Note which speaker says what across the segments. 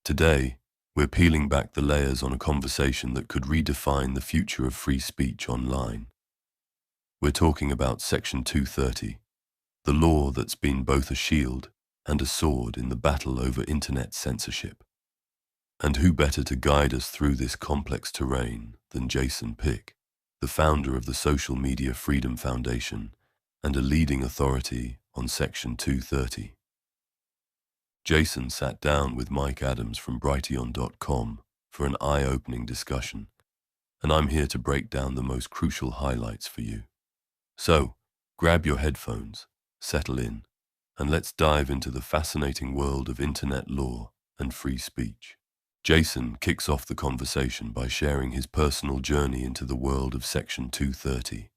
Speaker 1: Today, we're peeling back the layers on a conversation that could redefine the future of free speech online. We're talking about Section 230, the law that's been both a shield and a sword in the battle over internet censorship. And who better to guide us through this complex terrain than Jason Fyk, the founder of the Social Media Freedom Foundation and a leading authority on Section 230. Jason sat down with Mike Adams from BrightLearn.com for an eye-opening discussion, and I'm here to break down the most crucial highlights for you. So, grab your headphones, settle in, and let's dive into the fascinating world of internet law and free speech. Jason kicks off the conversation by sharing his personal journey into the world of Section 230.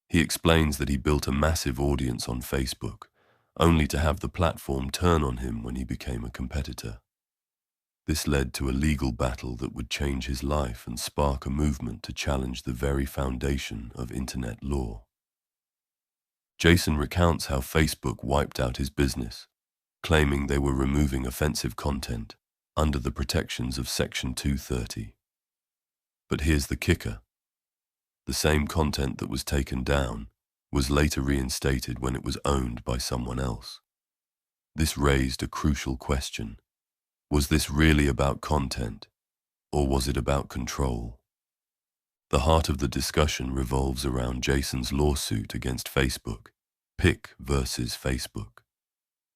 Speaker 1: He explains that he built a massive audience on Facebook, only to have the platform turn on him when he became a competitor. This led to a legal battle that would change his life and spark a movement to challenge the very foundation of internet law. Jason recounts how Facebook wiped out his business, claiming they were removing offensive content under the protections of Section 230. But here's the kicker. The same content that was taken down was later reinstated when it was owned by someone else. This raised a crucial question. Was this really about content, or was it about control? The heart of the discussion revolves around Jason's lawsuit against Facebook, Fyk versus Facebook.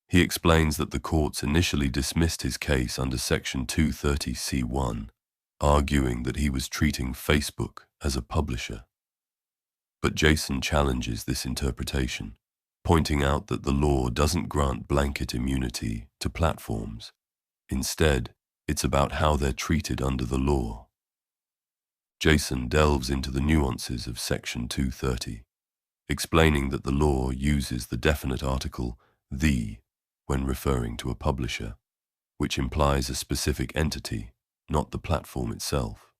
Speaker 1: He explains that the courts initially dismissed his case under Section 230C1, arguing that he was treating Facebook as a publisher. But Jason challenges this interpretation, pointing out that the law doesn't grant blanket immunity to platforms. Instead, it's about how they're treated under the law. Jason delves into the nuances of Section 230, explaining that the law uses the definite article "the" when referring to a publisher, which implies a specific entity, not the platform itself.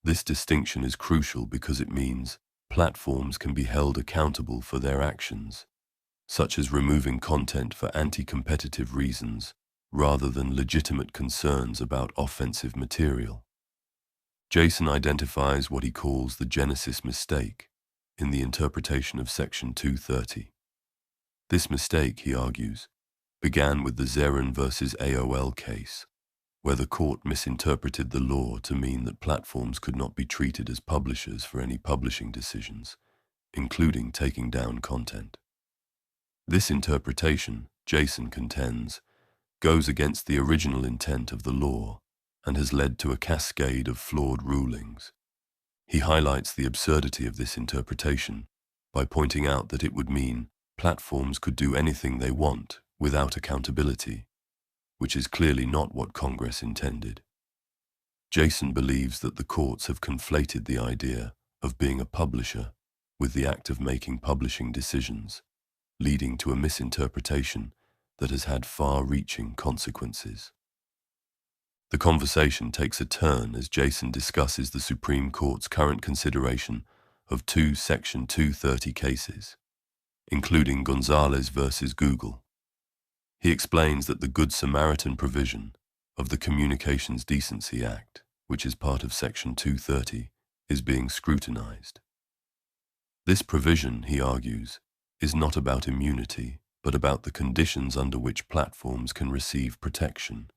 Speaker 1: This distinction is crucial because it means platforms can be held accountable for their actions, such as removing content for anti-competitive reasons rather than legitimate concerns about offensive material. Jason identifies what he calls the Genesis mistake in the interpretation of Section 230. This mistake, he argues, began with the Zerin versus AOL case, where the court misinterpreted the law to mean that platforms could not be treated as publishers for any publishing decisions, including taking down content. This interpretation, Jason contends, goes against the original intent of the law and has led to a cascade of flawed rulings. He highlights the absurdity of this interpretation by pointing out that it would mean platforms could do anything they want without accountability, which is clearly not what Congress intended. Jason believes that the courts have conflated the idea of being a publisher with the act of making publishing decisions, leading to a misinterpretation that has had far-reaching consequences. The conversation takes a turn as Jason discusses the Supreme Court's current consideration of two Section 230 cases, including Gonzalez versus Google. He explains that the Good Samaritan provision of the Communications Decency Act, which is part of Section 230, is being scrutinized. This provision, he argues, is not about immunity, but about the conditions under which platforms can receive protection.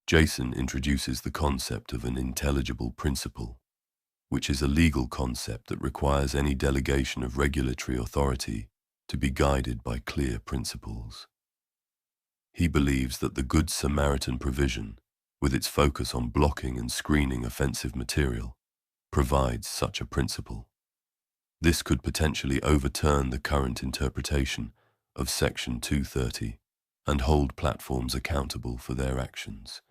Speaker 1: Jason introduces the concept of an intelligible principle, which is a legal concept that requires any delegation of regulatory authority to be guided by clear principles. He believes that the Good Samaritan provision, with its focus on blocking and screening offensive material, provides such a principle. This could potentially overturn the current interpretation of Section 230 and hold platforms accountable for their actions.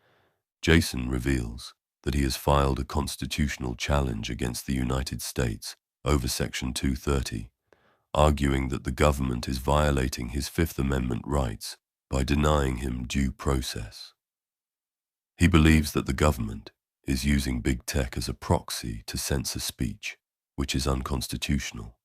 Speaker 1: Jason reveals that he has filed a constitutional challenge against the United States over Section 230, arguing that the government is violating his Fifth Amendment rights by denying him due process. He believes that the government is using big tech as a proxy to censor speech, which is unconstitutional.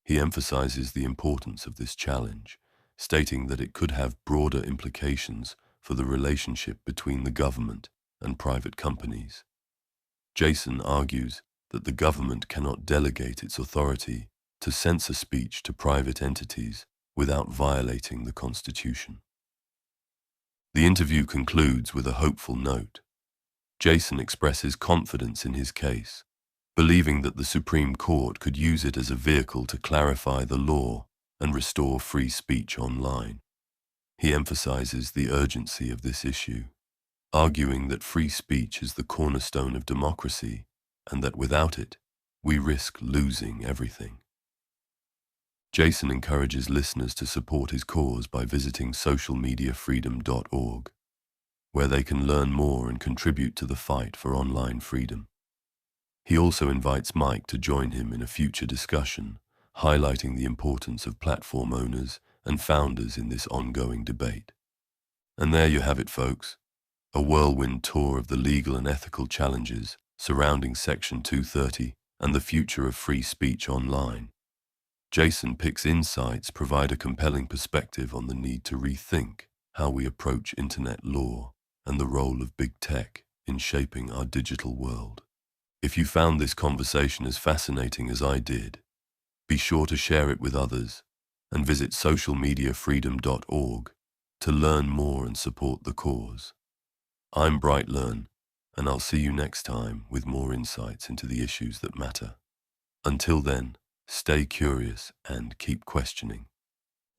Speaker 1: He emphasizes the importance of this challenge, stating that it could have broader implications for the relationship between the government and private companies. Jason argues that the government cannot delegate its authority to censor speech to private entities without violating the Constitution. The interview concludes with a hopeful note. Jason expresses confidence in his case, believing that the Supreme Court could use it as a vehicle to clarify the law and restore free speech online. He emphasizes the urgency of this issue, arguing that free speech is the cornerstone of democracy and that without it, we risk losing everything. Jason encourages listeners to support his cause by visiting socialmediafreedom.org, where they can learn more and contribute to the fight for online freedom. He also invites Mike to join him in a future discussion, highlighting the importance of platform owners and founders in this ongoing debate. And there you have it, folks, a whirlwind tour of the legal and ethical challenges surrounding Section 230 and the future of free speech online. Jason Fyk's insights provide a compelling perspective on the need to rethink how we approach internet law and the role of big tech in shaping our digital world. If you found this conversation as fascinating as I did, be sure to share it with others and visit socialmediafreedom.org to learn more and support the cause. I'm BrightLearn, and I'll see you next time with more insights into the issues that matter. Until then, stay curious and keep questioning.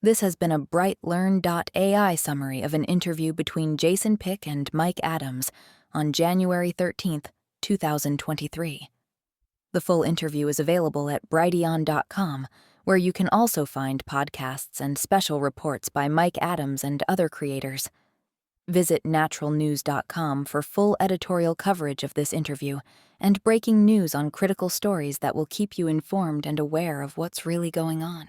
Speaker 2: This has been a BrightLearn.ai summary of an interview between Jason Fyk and Mike Adams on January 13th, 2023. The full interview is available at brighteon.com, where you can also find podcasts and special reports by Mike Adams and other creators. Visit naturalnews.com for full editorial coverage of this interview and breaking news on critical stories that will keep you informed and aware of what's really going on.